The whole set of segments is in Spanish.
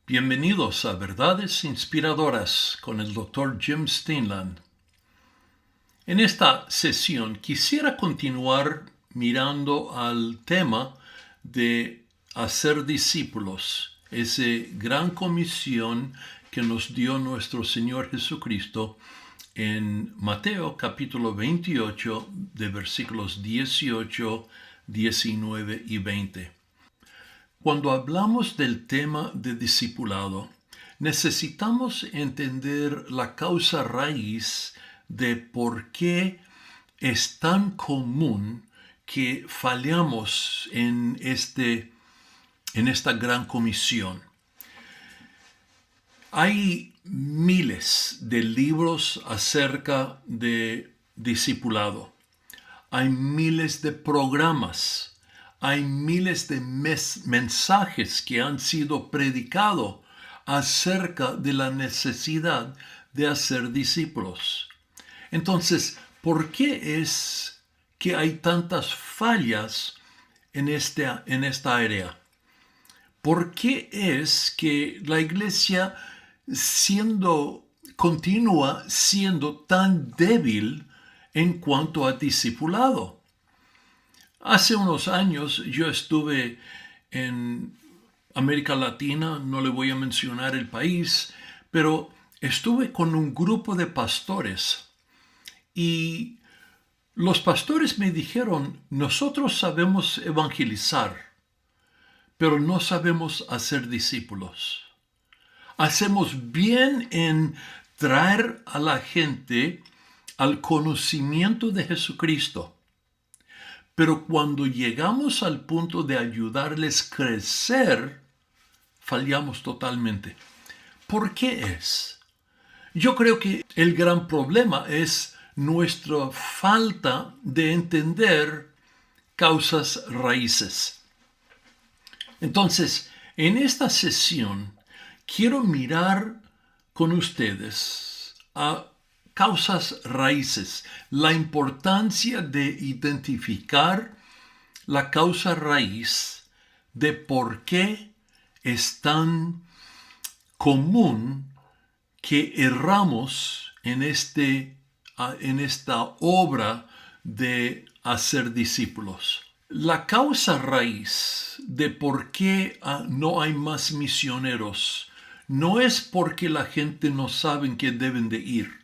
Bienvenidos a Verdades Inspiradoras con el Dr. Jim Steinland. En esta sesión quisiera continuar mirando al tema de hacer discípulos, esa gran comisión que nos dio nuestro Señor Jesucristo en Mateo capítulo 28 de versículos 18, 19 y 20. Cuando hablamos del tema de discipulado, necesitamos entender la causa raíz de por qué es tan común que fallamos en esta gran comisión. Hay miles de libros acerca de discipulado. Hay miles de programas. Hay miles de mensajes que han sido predicados acerca de la necesidad de hacer discípulos. Entonces, ¿por qué es que hay tantas fallas en esta área? ¿Por qué es que la iglesia continúa siendo tan débil en cuanto a discipulado? Hace unos años yo estuve en América Latina, no le voy a mencionar el país, pero estuve con un grupo de pastores y los pastores me dijeron, nosotros sabemos evangelizar, pero no sabemos hacer discípulos. Hacemos bien en traer a la gente al conocimiento de Jesucristo. Pero cuando llegamos al punto de ayudarles a crecer, fallamos totalmente. ¿Por qué es? Yo creo que el gran problema es nuestra falta de entender causas raíces. Entonces, en esta sesión, quiero mirar con ustedes a causas raíces, la importancia de identificar la causa raíz de por qué es tan común que erramos en esta obra de hacer discípulos. La causa raíz de por qué no hay más misioneros no es porque la gente no sabe que deben de ir.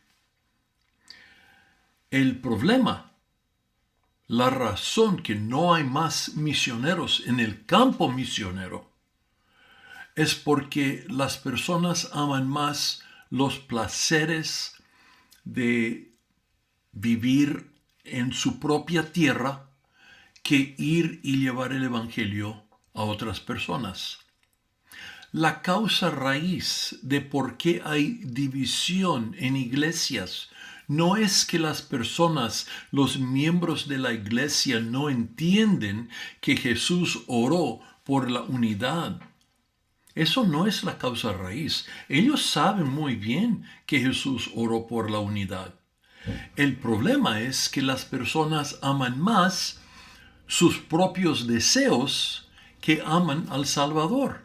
El problema, la razón que no hay más misioneros en el campo misionero, es porque las personas aman más los placeres de vivir en su propia tierra que ir y llevar el evangelio a otras personas. La causa raíz de por qué hay división en iglesias no es que las personas, los miembros de la iglesia, no entienden que Jesús oró por la unidad. Eso no es la causa raíz. Ellos saben muy bien que Jesús oró por la unidad. El problema es que las personas aman más sus propios deseos que aman al Salvador.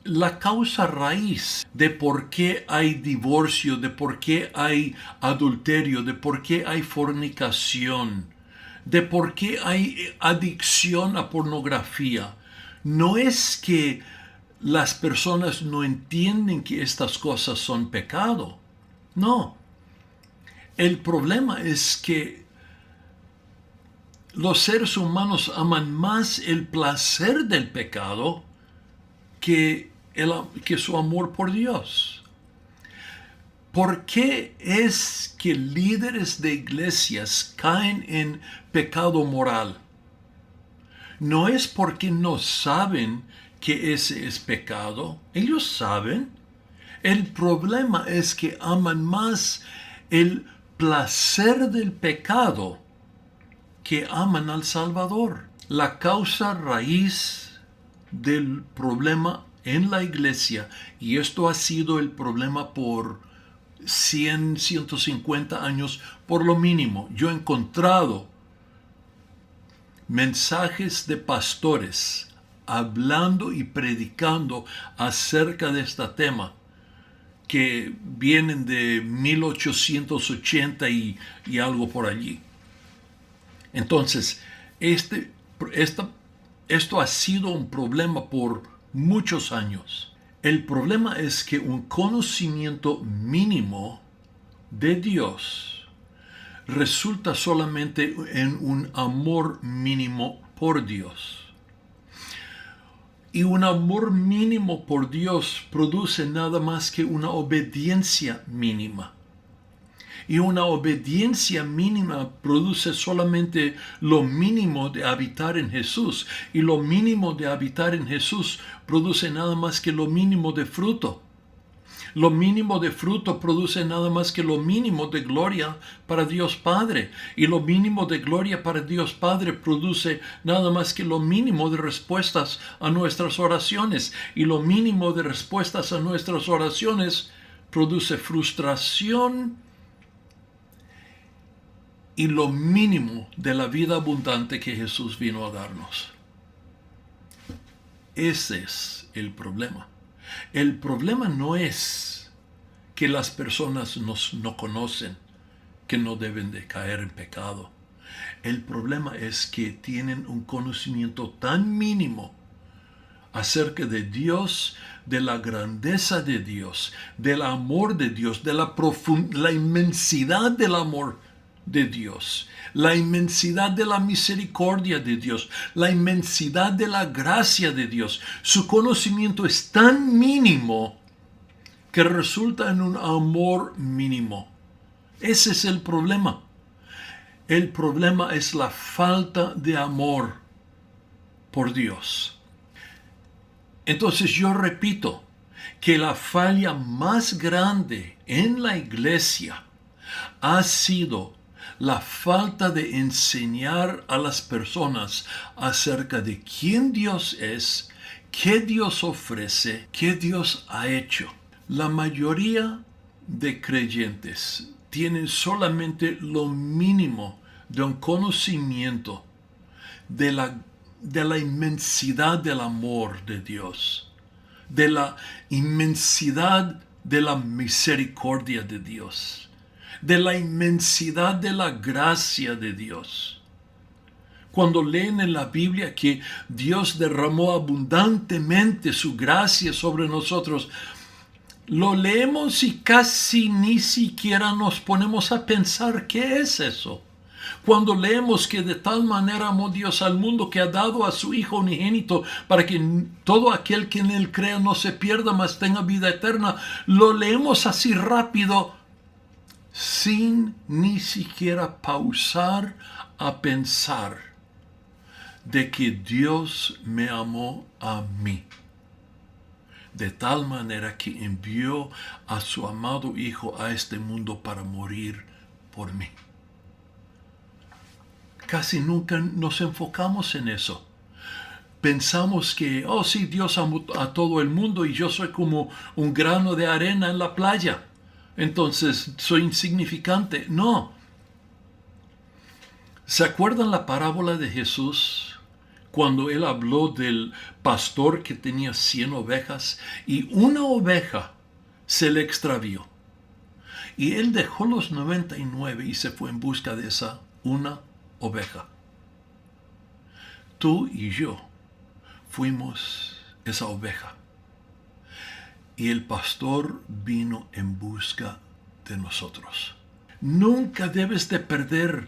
La causa raíz de por qué hay divorcio, de por qué hay adulterio, de por qué hay fornicación, de por qué hay adicción a pornografía, no es que las personas no entienden que estas cosas son pecado. No. El problema es que los seres humanos aman más el placer del pecado que su amor por Dios. ¿Por qué es que líderes de iglesias caen en pecado moral? No es porque no saben que ese es pecado. Ellos saben. El problema es que aman más el placer del pecado que aman al Salvador. La causa raíz del problema en la iglesia, y esto ha sido el problema por 100, 150 años, por lo mínimo. Yo he encontrado mensajes de pastores hablando y predicando acerca de este tema, que vienen de 1880 y algo por allí. Entonces, esto ha sido un problema por muchos años. El problema es que un conocimiento mínimo de Dios resulta solamente en un amor mínimo por Dios. Y un amor mínimo por Dios produce nada más que una obediencia mínima. Y una obediencia mínima produce solamente lo mínimo de habitar en Jesús. Y lo mínimo de habitar en Jesús produce nada más que lo mínimo de fruto. Lo mínimo de fruto produce nada más que lo mínimo de gloria para Dios Padre. Y lo mínimo de gloria para Dios Padre produce nada más que lo mínimo de respuestas a nuestras oraciones. Y lo mínimo de respuestas a nuestras oraciones produce frustración y lo mínimo de la vida abundante que Jesús vino a darnos. Ese es el problema. El problema no es que las personas no conocen que no deben de caer en pecado. El problema es que tienen un conocimiento tan mínimo acerca de Dios, de la grandeza de Dios, del amor de Dios, de la inmensidad del amor de Dios, la inmensidad de la misericordia de Dios, la inmensidad de la gracia de Dios. Su conocimiento es tan mínimo que resulta en un amor mínimo. Ese es el problema. El problema es la falta de amor por Dios. Entonces yo repito que la falla más grande en la iglesia ha sido la falta de enseñar a las personas acerca de quién Dios es, qué Dios ofrece, qué Dios ha hecho. La mayoría de creyentes tienen solamente lo mínimo de un conocimiento de la inmensidad del amor de Dios, de la inmensidad de la misericordia de Dios, de la inmensidad de la gracia de Dios. Cuando leen en la Biblia que Dios derramó abundantemente su gracia sobre nosotros, lo leemos y casi ni siquiera nos ponemos a pensar qué es eso. Cuando leemos que de tal manera amó Dios al mundo que ha dado a su Hijo unigénito para que todo aquel que en él crea no se pierda, mas tenga vida eterna, lo leemos así rápido, sin ni siquiera pausar a pensar de que Dios me amó a mí, de tal manera que envió a su amado Hijo a este mundo para morir por mí. Casi nunca nos enfocamos en eso. Pensamos que, oh sí, Dios amó a todo el mundo y yo soy como un grano de arena en la playa. Entonces soy insignificante. No. ¿Se acuerdan la parábola de Jesús cuando él habló del pastor que tenía 100 ovejas y una oveja se le extravió? Y él dejó los 99 y se fue en busca de esa una oveja. Tú y yo fuimos esa oveja. Y el pastor vino en busca de nosotros. Nunca debes de perder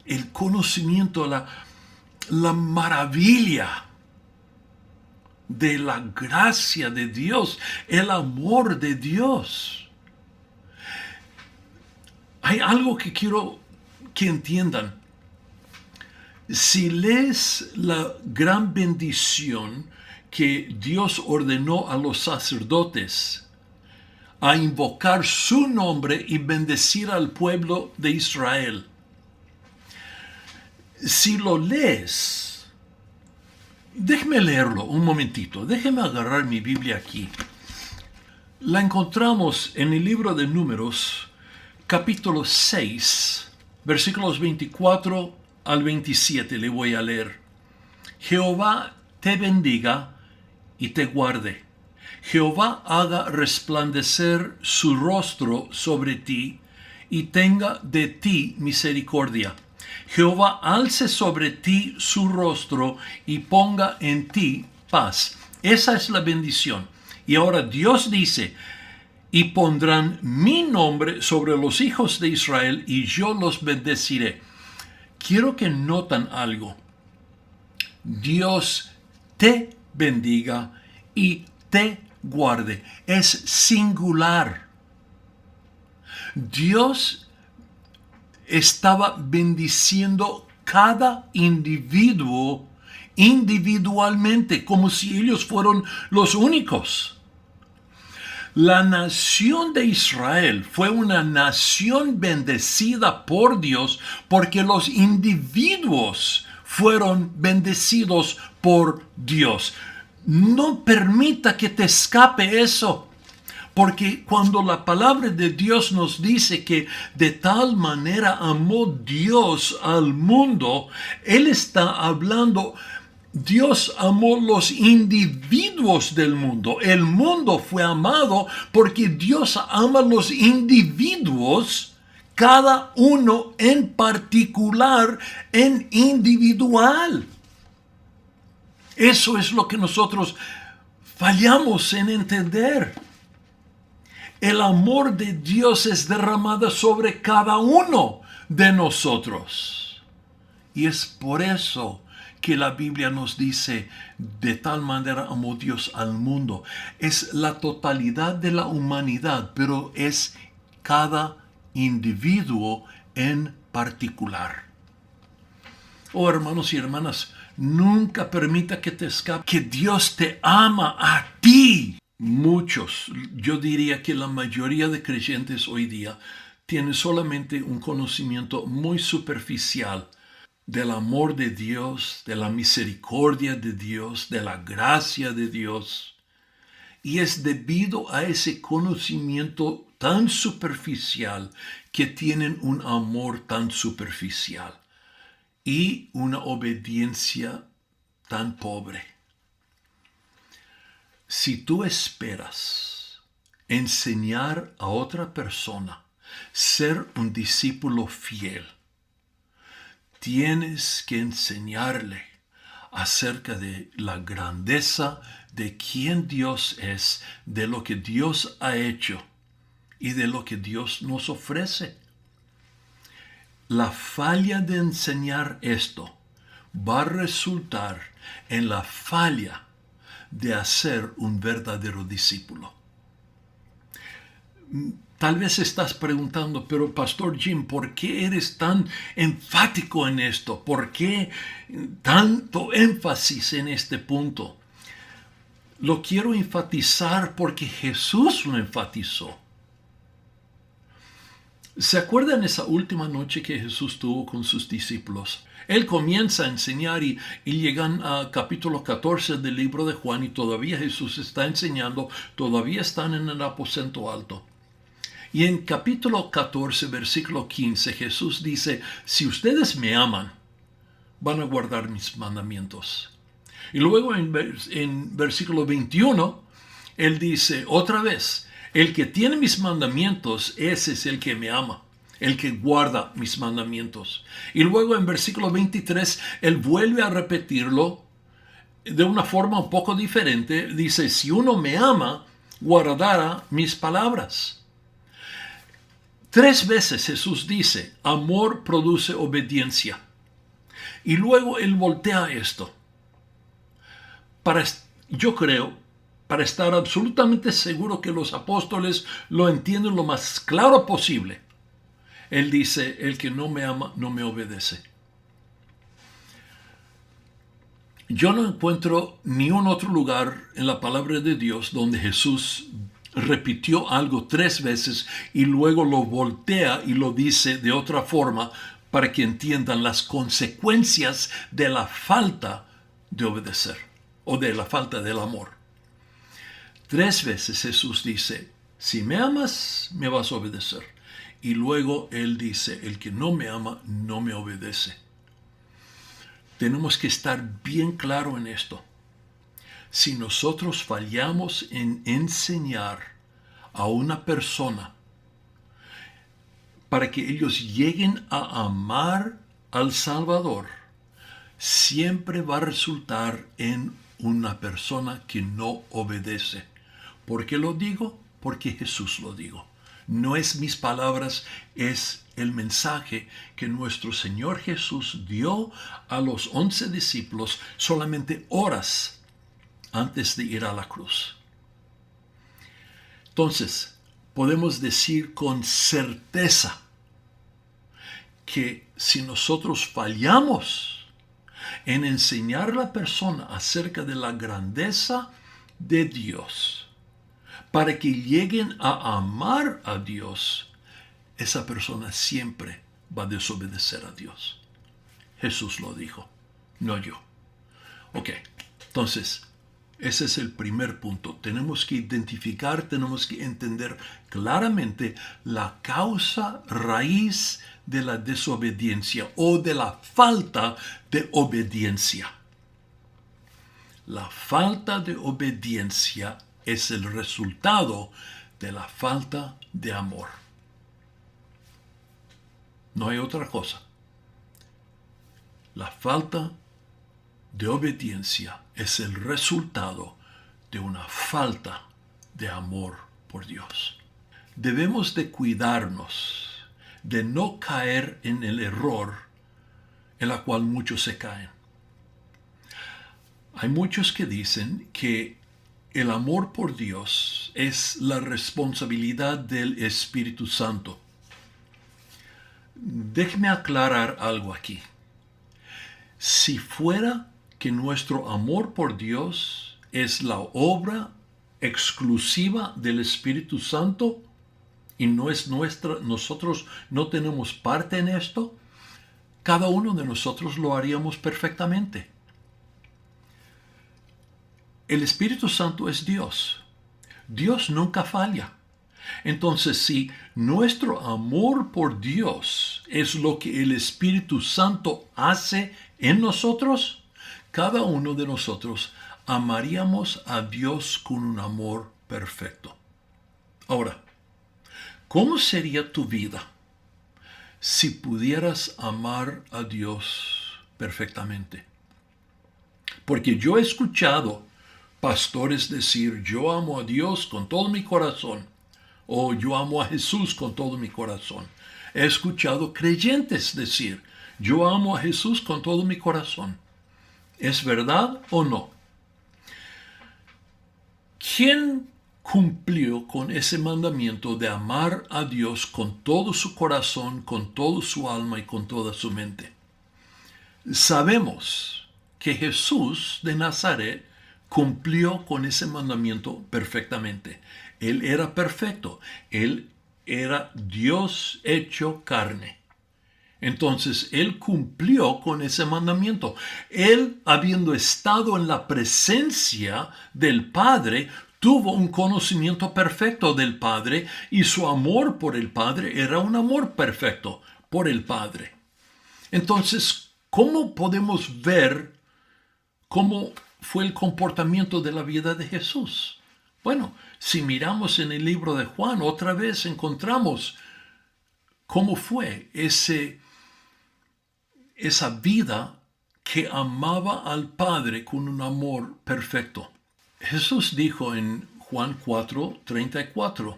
el conocimiento, la maravilla de la gracia de Dios, el amor de Dios. Hay algo que quiero que entiendan. Si lees la gran bendición que Dios ordenó a los sacerdotes a invocar su nombre y bendecir al pueblo de Israel, si lo lees, déjeme leerlo un momentito, déjeme agarrar mi Biblia aquí. La encontramos en el libro de Números, capítulo 6, versículos 24 al 27, le voy a leer. Jehová te bendiga y te guarde. Jehová haga resplandecer su rostro sobre ti y tenga de ti misericordia. Jehová alce sobre ti su rostro y ponga en ti paz. Esa es la bendición. Y ahora Dios dice, y pondrán mi nombre sobre los hijos de Israel y yo los bendeciré. Quiero que noten algo. Dios te bendiga y te guarde. Es singular. Dios estaba bendiciendo cada individuo individualmente, como si ellos fueran los únicos. La nación de Israel fue una nación bendecida por Dios porque los individuos fueron bendecidos por Dios. No permita que te escape eso. Porque cuando la palabra de Dios nos dice que de tal manera amó Dios al mundo, Él está hablando, Dios amó los individuos del mundo. El mundo fue amado porque Dios ama los individuos, cada uno en particular, en individual. Eso es lo que nosotros fallamos en entender. El amor de Dios es derramado sobre cada uno de nosotros. Y es por eso que la Biblia nos dice, de tal manera amó Dios al mundo. Es la totalidad de la humanidad, pero es cada individuo en particular. Oh, hermanos y hermanas, nunca permita que te escape que Dios te ama a ti. Muchos, yo diría que la mayoría de creyentes hoy día tienen solamente un conocimiento muy superficial del amor de Dios, de la misericordia de Dios, de la gracia de Dios. Y es debido a ese conocimiento tan superficial que tienen un amor tan superficial y una obediencia tan pobre. Si tú esperas enseñar a otra persona, ser un discípulo fiel, tienes que enseñarle acerca de la grandeza de quién Dios es, de lo que Dios ha hecho y de lo que Dios nos ofrece. La falla de enseñar esto va a resultar en la falla de hacer un verdadero discípulo. Tal vez estás preguntando, pero Pastor Jim, ¿por qué eres tan enfático en esto? ¿Por qué tanto énfasis en este punto? Lo quiero enfatizar porque Jesús lo enfatizó. ¿Se acuerdan esa última noche que Jesús tuvo con sus discípulos? Él comienza a enseñar y llegan a capítulo 14 del libro de Juan y todavía Jesús está enseñando, todavía están en el aposento alto. Y en capítulo 14, versículo 15, Jesús dice, si ustedes me aman, van a guardar mis mandamientos. Y luego en versículo 21, Él dice otra vez, el que tiene mis mandamientos, ese es el que me ama, el que guarda mis mandamientos. Y luego en versículo 23, Él vuelve a repetirlo de una forma un poco diferente. Dice, si uno me ama, guardará mis palabras. 3 veces Jesús dice, amor produce obediencia. Y luego Él voltea esto. Yo creo, para estar absolutamente seguro que los apóstoles lo entienden lo más claro posible. Él dice, el que no me ama, no me obedece. Yo no encuentro ni un otro lugar en la palabra de Dios donde Jesús repitió algo 3 veces y luego lo voltea y lo dice de otra forma para que entiendan las consecuencias de la falta de obedecer o de la falta del amor. 3 veces Jesús dice, si me amas, me vas a obedecer. Y luego Él dice, el que no me ama, no me obedece. Tenemos que estar bien claro en esto. si nosotros fallamos en enseñar a una persona para que ellos lleguen a amar al Salvador, siempre va a resultar en una persona que no obedece. ¿Por qué lo digo? Porque Jesús lo dijo. No es mis palabras, es el mensaje que nuestro Señor Jesús dio a los 11 discípulos solamente horas antes de ir a la cruz. Entonces, podemos decir con certeza que si nosotros fallamos en enseñar a la persona acerca de la grandeza de Dios, para que lleguen a amar a Dios, esa persona siempre va a desobedecer a Dios. Jesús lo dijo, no yo. Ok, entonces, ese es el primer punto. Tenemos que identificar, tenemos que entender claramente la causa raíz de la desobediencia o de la falta de obediencia. La falta de obediencia es el resultado de la falta de amor. No hay otra cosa. La falta de obediencia es el resultado de una falta de amor por Dios. Debemos de cuidarnos de no caer en el error en la cual muchos se caen. Hay muchos que dicen que el amor por Dios es la responsabilidad del Espíritu Santo. Déjeme aclarar algo aquí. Si fuera que nuestro amor por Dios es la obra exclusiva del Espíritu Santo y no es nuestra, nosotros no tenemos parte en esto, cada uno de nosotros lo haríamos perfectamente. El Espíritu Santo es Dios. Dios nunca falla. Entonces, si nuestro amor por Dios es lo que el Espíritu Santo hace en nosotros, cada uno de nosotros amaríamos a Dios con un amor perfecto. Ahora, ¿cómo sería tu vida si pudieras amar a Dios perfectamente? Porque yo he escuchado pastores decir, yo amo a Dios con todo mi corazón, o yo amo a Jesús con todo mi corazón. He escuchado creyentes decir, yo amo a Jesús con todo mi corazón. ¿Es verdad o no? ¿Quién cumplió con ese mandamiento de amar a Dios con todo su corazón, con toda su alma y con toda su mente? Sabemos que Jesús de Nazaret cumplió con ese mandamiento perfectamente. Él era perfecto. Él era Dios hecho carne. Entonces, Él cumplió con ese mandamiento. Él, habiendo estado en la presencia del Padre, tuvo un conocimiento perfecto del Padre y su amor por el Padre era un amor perfecto por el Padre. Entonces, ¿cómo podemos ver cómo fue el comportamiento de la vida de Jesús? Bueno, si miramos en el libro de Juan, otra vez encontramos cómo fue esa vida que amaba al Padre con un amor perfecto. Jesús dijo en Juan 4:34,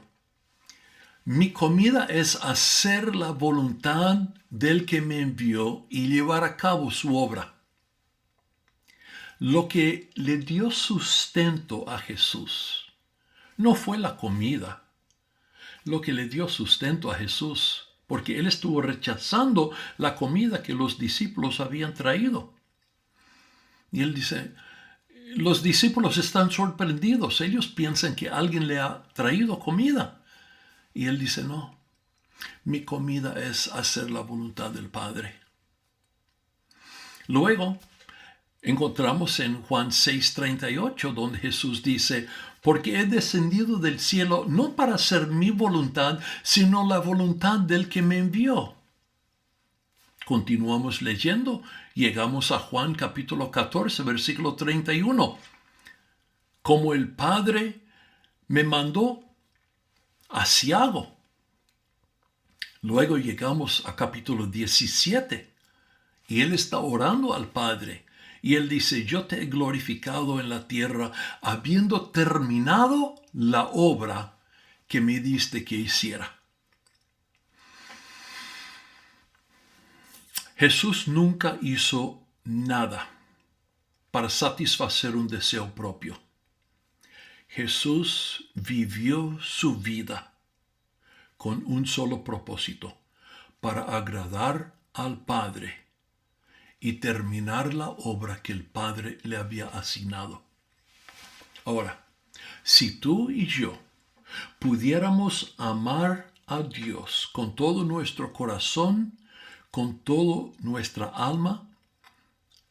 mi comida es hacer la voluntad del que me envió y llevar a cabo su obra. Lo que le dio sustento a Jesús no fue la comida. Lo que le dio sustento a Jesús, porque él estuvo rechazando la comida que los discípulos habían traído. Y él dice, los discípulos están sorprendidos, ellos piensan que alguien le ha traído comida. Y él dice, no, mi comida es hacer la voluntad del Padre. Luego, encontramos en Juan 6:38, donde Jesús dice, porque he descendido del cielo no para hacer mi voluntad, sino la voluntad del que me envió. Continuamos leyendo, llegamos a Juan capítulo 14, versículo 31. Como el Padre me mandó, así hago. Luego llegamos a capítulo 17 y él está orando al Padre y él dice, yo te he glorificado en la tierra habiendo terminado la obra que me diste que hiciera. Jesús nunca hizo nada para satisfacer un deseo propio. Jesús vivió su vida con un solo propósito, para agradar al Padre y terminar la obra que el Padre le había asignado. Ahora, si tú y yo pudiéramos amar a Dios con todo nuestro corazón, con toda nuestra alma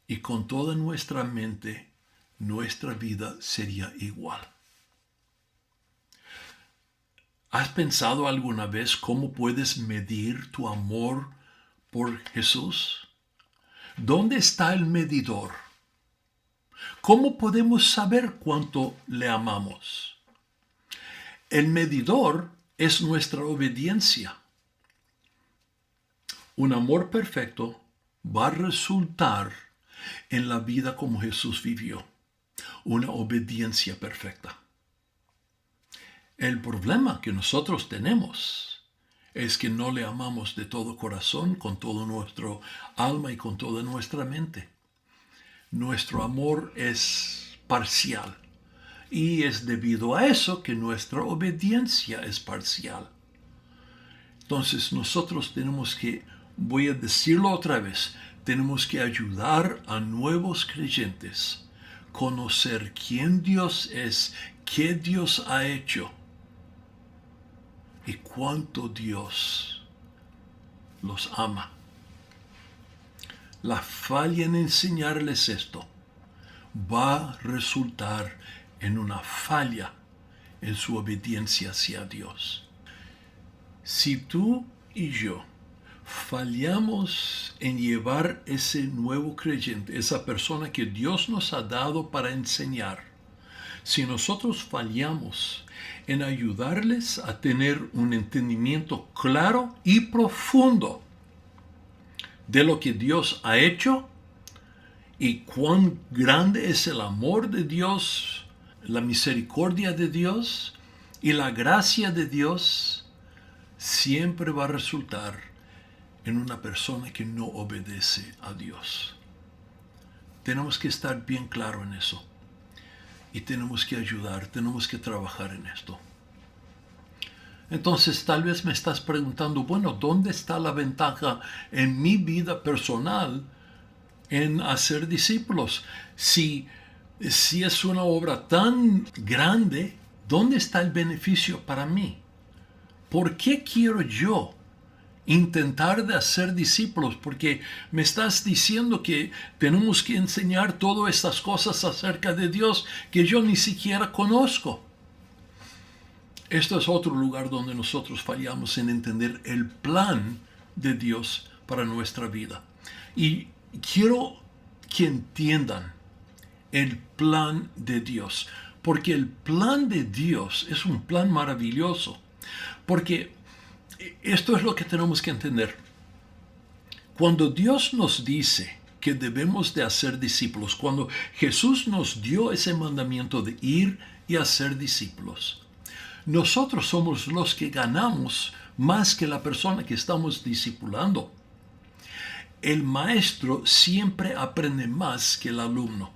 y con toda nuestra mente, nuestra vida sería igual. ¿Has pensado alguna vez cómo puedes medir tu amor por Jesús? ¿Dónde está el medidor? ¿Cómo podemos saber cuánto le amamos? El medidor es nuestra obediencia. Un amor perfecto va a resultar en la vida como Jesús vivió. Una obediencia perfecta. El problema que nosotros tenemos es que no le amamos de todo corazón, con todo nuestro alma y con toda nuestra mente. Nuestro amor es parcial y es debido a eso que nuestra obediencia es parcial. Entonces nosotros tenemos que, voy a decirlo otra vez, tenemos que ayudar a nuevos creyentes a conocer quién Dios es, qué Dios ha hecho y cuánto Dios los ama. La falla en enseñarles esto va a resultar en una falla en su obediencia hacia Dios. Si tú y yo fallamos en llevar ese nuevo creyente, esa persona que Dios nos ha dado para enseñar, si nosotros fallamos en ayudarles a tener un entendimiento claro y profundo de lo que Dios ha hecho y cuán grande es el amor de Dios, la misericordia de Dios y la gracia de Dios, siempre va a resultar en una persona que no obedece a Dios. Tenemos que estar bien claro en eso. Y tenemos que ayudar, tenemos que trabajar en esto. Entonces tal vez me estás preguntando, bueno, ¿dónde está la ventaja en mi vida personal en hacer discípulos? Si es una obra tan grande, ¿dónde está el beneficio para mí? ¿Por qué quiero yo intentar de hacer discípulos? Porque me estás diciendo que tenemos que enseñar todas estas cosas acerca de Dios que yo ni siquiera conozco. Esto es otro lugar donde nosotros fallamos en entender el plan de Dios para nuestra vida. Y quiero que entiendan el plan de Dios, porque el plan de Dios es un plan maravilloso, porque esto es lo que tenemos que entender. Cuando Dios nos dice que debemos de hacer discípulos, cuando Jesús nos dio ese mandamiento de ir y hacer discípulos, nosotros somos los que ganamos más que la persona que estamos discipulando. El maestro siempre aprende más que el alumno.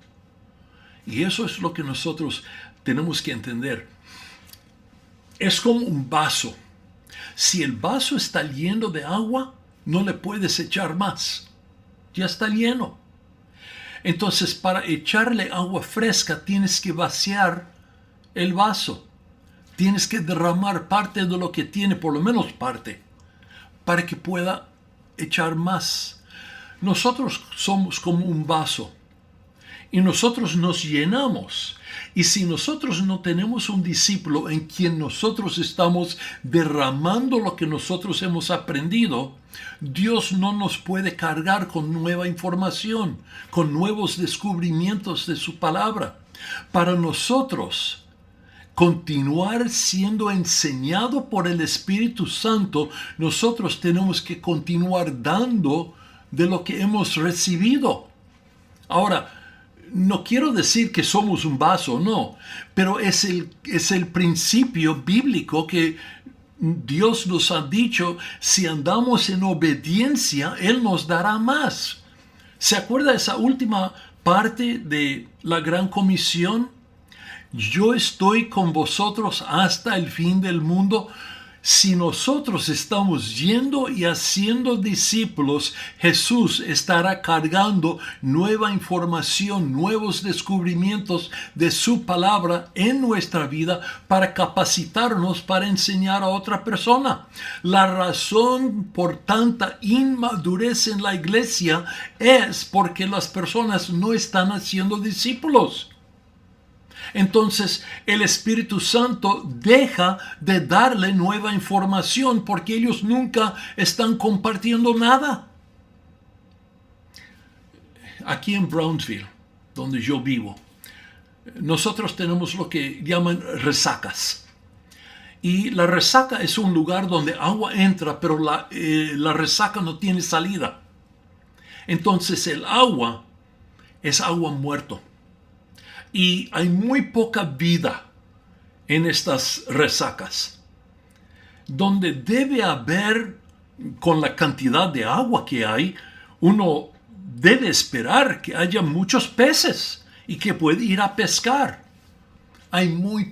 Y eso es lo que nosotros tenemos que entender. Es como un vaso. Si el vaso está lleno de agua, no le puedes echar más. Ya está lleno. Entonces, para echarle agua fresca, tienes que vaciar el vaso. Tienes que derramar parte de lo que tiene, por lo menos parte, para que pueda echar más. Nosotros somos como un vaso y nosotros nos llenamos. Y si nosotros no tenemos un discípulo en quien nosotros estamos derramando lo que nosotros hemos aprendido, Dios no nos puede cargar con nueva información, con nuevos descubrimientos de su palabra. Para nosotros continuar siendo enseñado por el Espíritu Santo, nosotros tenemos que continuar dando de lo que hemos recibido. Ahora, no quiero decir que somos un vaso, no, pero es el principio bíblico que Dios nos ha dicho: si andamos en obediencia, Él nos dará más. ¿Se acuerda esa última parte de la Gran Comisión? Yo estoy con vosotros hasta el fin del mundo. Si nosotros estamos yendo y haciendo discípulos, Jesús estará cargando nueva información, nuevos descubrimientos de su palabra en nuestra vida para capacitarnos para enseñar a otra persona. La razón por tanta inmadurez en la iglesia es porque las personas no están haciendo discípulos. Entonces el Espíritu Santo deja de darle nueva información porque ellos nunca están compartiendo nada. Aquí en Brownsville, donde yo vivo, nosotros tenemos lo que llaman resacas. Y la resaca es un lugar donde agua entra, pero la resaca no tiene salida. Entonces el agua es agua muerto. Y hay muy poca vida en estas resacas, donde debe haber, con la cantidad de agua que hay, uno debe esperar que haya muchos peces y que puede ir a pescar. Hay muy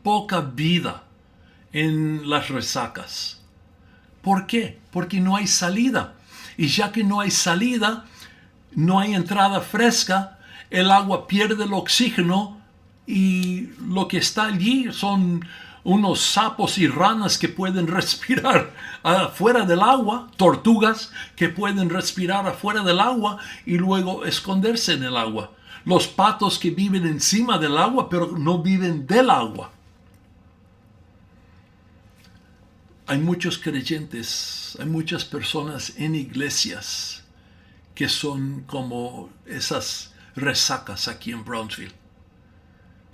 poca vida en las resacas. ¿Por qué? Porque no hay salida. Y ya que no hay salida, no hay entrada fresca, el agua pierde el oxígeno y lo que está allí son unos sapos y ranas que pueden respirar afuera del agua, tortugas que pueden respirar afuera del agua y luego esconderse en el agua. Los patos que viven encima del agua pero no viven del agua. Hay muchos creyentes, hay muchas personas en iglesias que son como esas resacas aquí en Brownsville.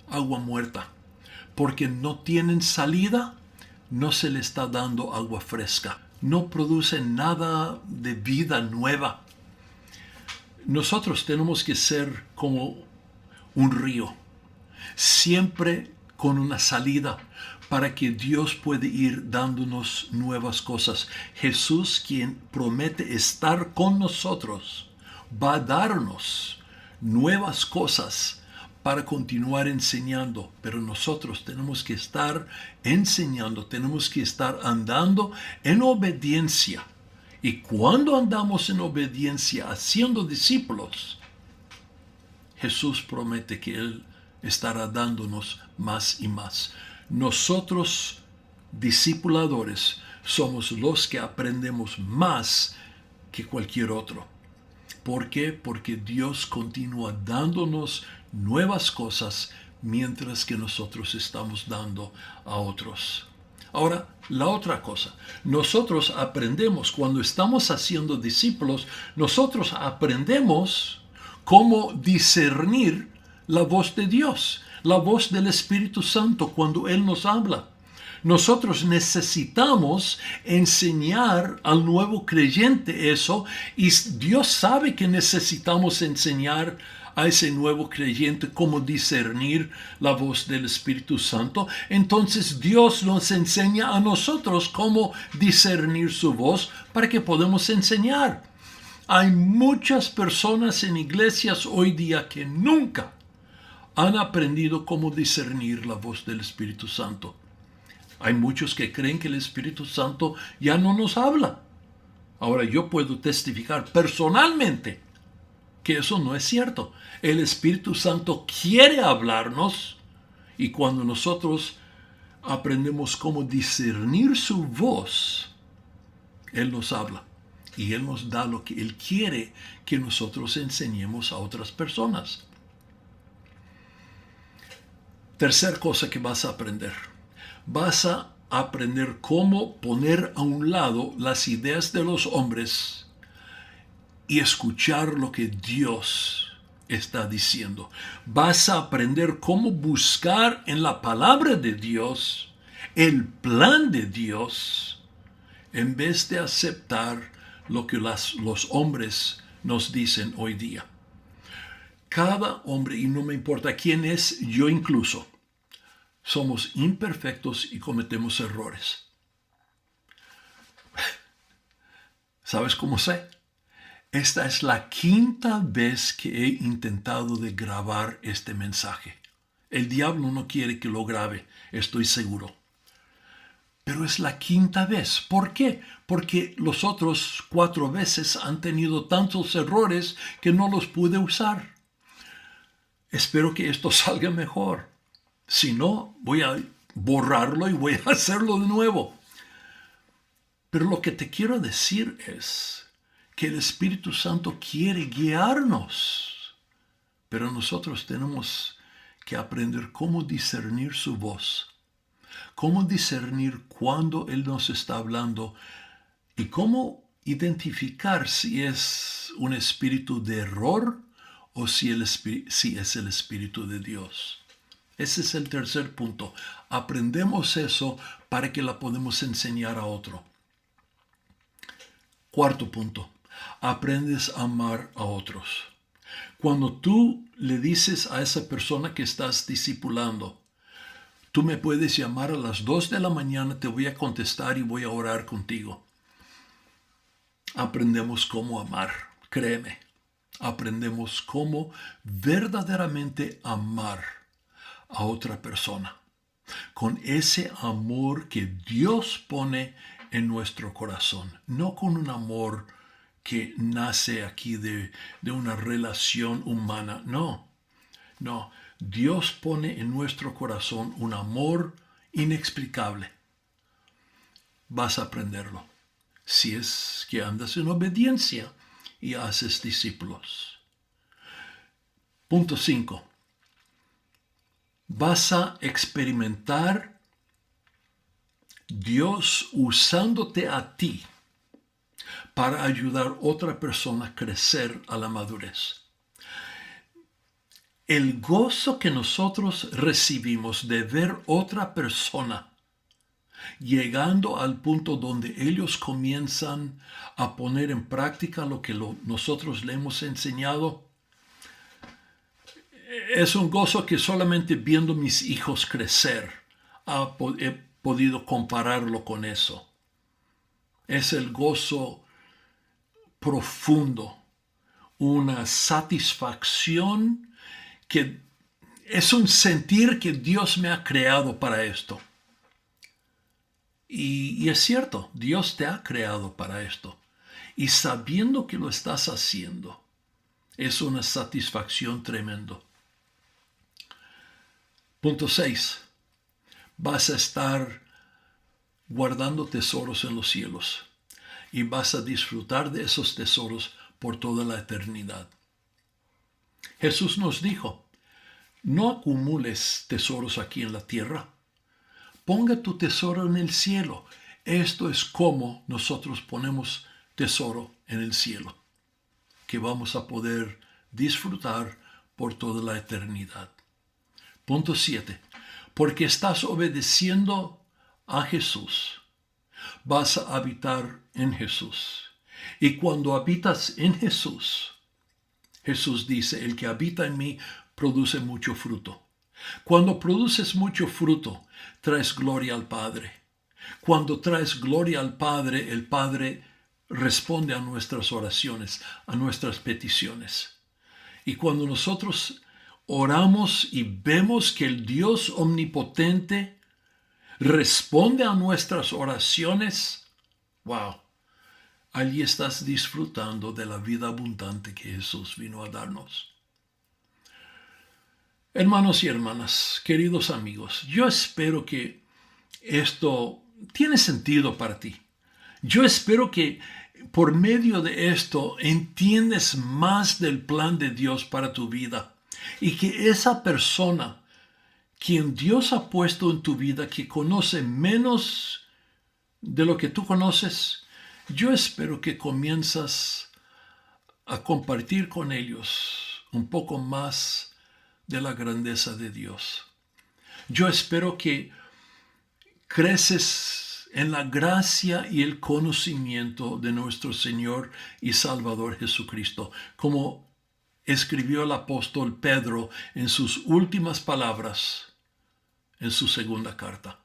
Agua muerta. Porque no tienen salida, no se le está dando agua fresca. No producen nada de vida nueva. Nosotros tenemos que ser como un río, siempre con una salida, para que Dios pueda ir dándonos nuevas cosas. Jesús, quien promete estar con nosotros, va a darnos nuevas cosas para continuar enseñando, pero nosotros tenemos que estar enseñando, tenemos que estar andando en obediencia. Y cuando andamos en obediencia, haciendo discípulos, Jesús promete que Él estará dándonos más y más. Nosotros, discipuladores, somos los que aprendemos más que cualquier otro. ¿Por qué? Porque Dios continúa dándonos nuevas cosas mientras que nosotros estamos dando a otros. Ahora, la otra cosa, nosotros aprendemos, cuando estamos haciendo discípulos, nosotros aprendemos cómo discernir la voz de Dios, la voz del Espíritu Santo cuando Él nos habla. Nosotros necesitamos enseñar al nuevo creyente eso, y Dios sabe que necesitamos enseñar a ese nuevo creyente cómo discernir la voz del Espíritu Santo. Entonces Dios nos enseña a nosotros cómo discernir su voz para que podamos enseñar. Hay muchas personas en iglesias hoy día que nunca han aprendido cómo discernir la voz del Espíritu Santo. Hay muchos que creen que el Espíritu Santo ya no nos habla. Ahora, yo puedo testificar personalmente que eso no es cierto. El Espíritu Santo quiere hablarnos, y cuando nosotros aprendemos cómo discernir su voz, Él nos habla y Él nos da lo que Él quiere que nosotros enseñemos a otras personas. Tercer cosa que vas a aprender. Vas a aprender cómo poner a un lado las ideas de los hombres y escuchar lo que Dios está diciendo. Vas a aprender cómo buscar en la palabra de Dios el plan de Dios en vez de aceptar lo que los hombres nos dicen hoy día. Cada hombre, y no me importa quién es, yo incluso, somos imperfectos y cometemos errores. ¿Sabes cómo sé? Esta es la quinta vez que he intentado de grabar este mensaje. El diablo no quiere que lo grabe, estoy seguro. Pero es la quinta vez. ¿Por qué? Porque los otros 4 veces han tenido tantos errores que no los pude usar. Espero que esto salga mejor. Si no, voy a borrarlo y voy a hacerlo de nuevo. Pero lo que te quiero decir es que el Espíritu Santo quiere guiarnos, pero nosotros tenemos que aprender cómo discernir su voz, cómo discernir cuando Él nos está hablando y cómo identificar si es un espíritu de error o si es el Espíritu de Dios. Ese es el tercer punto. Aprendemos eso para que la podamos enseñar a otro. Cuarto punto. Aprendes a amar a otros. Cuando tú le dices a esa persona que estás discipulando, tú me puedes llamar a las 2 de la mañana, te voy a contestar y voy a orar contigo. Aprendemos cómo amar, créeme. Aprendemos cómo verdaderamente amar a otra persona. Con ese amor que Dios pone en nuestro corazón, no con un amor que nace aquí de una relación humana, no, Dios pone en nuestro corazón un amor inexplicable. Vas a aprenderlo si es que andas en obediencia y haces discípulos. Punto 5. Vas a experimentar Dios usándote a ti para ayudar a otra persona a crecer a la madurez. El gozo que nosotros recibimos de ver otra persona llegando al punto donde ellos comienzan a poner en práctica lo que nosotros le hemos enseñado, es un gozo que solamente viendo mis hijos crecer he podido compararlo con eso. Es el gozo profundo, una satisfacción que es un sentir que Dios me ha creado para esto. Y es cierto, Dios te ha creado para esto. Y sabiendo que lo estás haciendo, es una satisfacción tremenda. Punto 6. Vas a estar guardando tesoros en los cielos y vas a disfrutar de esos tesoros por toda la eternidad. Jesús nos dijo, no acumules tesoros aquí en la tierra. Ponga tu tesoro en el cielo. Esto es como nosotros ponemos tesoro en el cielo, que vamos a poder disfrutar por toda la eternidad. Punto 7. Porque estás obedeciendo a Jesús, vas a habitar en Jesús. Y cuando habitas en Jesús, Jesús dice, el que habita en mí produce mucho fruto. Cuando produces mucho fruto, traes gloria al Padre. Cuando traes gloria al Padre, el Padre responde a nuestras oraciones, a nuestras peticiones. Y cuando nosotros oramos y vemos que el Dios omnipotente responde a nuestras oraciones, wow, allí estás disfrutando de la vida abundante que Jesús vino a darnos. Hermanos y hermanas, queridos amigos, yo espero que esto tiene sentido para ti. Yo espero que por medio de esto entiendes más del plan de Dios para tu vida y que esa persona quien Dios ha puesto en tu vida, que conoce menos de lo que tú conoces, yo espero que comienzas a compartir con ellos un poco más de la grandeza de Dios. Yo espero que creces en la gracia y el conocimiento de nuestro Señor y Salvador Jesucristo, como escribió el apóstol Pedro en sus últimas palabras en su segunda carta.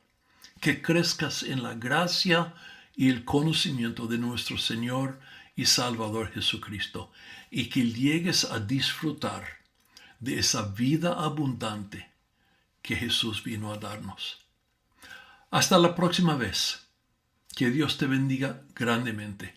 Que crezcas en la gracia y el conocimiento de nuestro Señor y Salvador Jesucristo, y que llegues a disfrutar de esa vida abundante que Jesús vino a darnos. Hasta la próxima vez. Que Dios te bendiga grandemente.